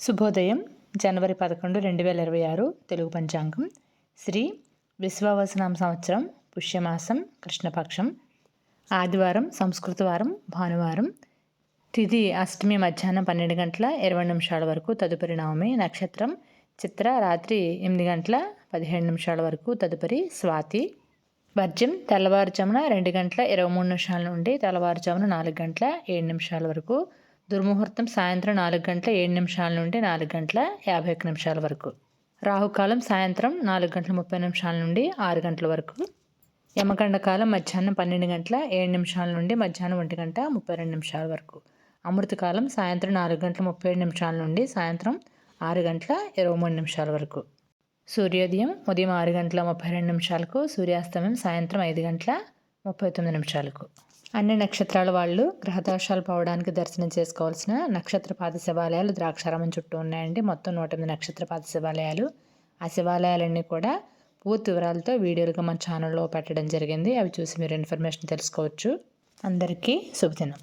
శుభోదయం జనవరి 11, 2026 తెలుగు పంచాంగం. శ్రీ విశ్వావసునామ సంవత్సరం, పుష్యమాసం, కృష్ణపక్షం, ఆదివారం, సంస్కృత వారం, భానువారం. తిథి అష్టమి మధ్యాహ్నం 12 గంటల 20 నిమిషాల వరకు, తదుపరి నవమి. నక్షత్రం చిత్ర, రాత్రి 8 గంటల 17 నిమిషాల వరకు, తదుపరి స్వాతి. వర్జ్యం తెల్లవారుజామున 2 గంటల 23 నిమిషాల నుండి తెల్లవారుజామున 4 గంటల 7 నిమిషాల వరకు. దుర్ముహూర్తం సాయంత్రం 4 గంటల 7 నిమిషాల నుండి 4 గంటల 51 నిమిషాల వరకు. రాహుకాలం సాయంత్రం 4 గంటల 30 నిమిషాల నుండి 6 గంటల వరకు. యమగండ కాలం మధ్యాహ్నం 12 గంటల 7 నిమిషాల నుండి మధ్యాహ్నం 1 గంట 32 నిమిషాల వరకు. అమృతకాలం సాయంత్రం 4 గంటల 37 నిమిషాల నుండి సాయంత్రం 6 గంటల 23 నిమిషాల వరకు. సూర్యోదయం ఉదయం 6 గంటల 32 నిమిషాలకు, సూర్యాస్తమయం సాయంత్రం 5 గంటల 39 నిమిషాలకు. అన్ని నక్షత్రాల వాళ్ళు గ్రహదోషాలు పోవడానికి దర్శనం చేసుకోవాల్సిన నక్షత్రపాద శివాలయాలు ద్రాక్షారామం చుట్టూ ఉన్నాయండి. మొత్తం 108 నక్షత్రపాద శివాలయాలు. ఆ శివాలయాలన్నీ కూడా పూర్తి వివరాలతో వీడియోలుగా మన ఛానల్లో పెట్టడం జరిగింది. అవి చూసి మీరు ఇన్ఫర్మేషన్ తెలుసుకోవచ్చు. అందరికీ శుభదినం.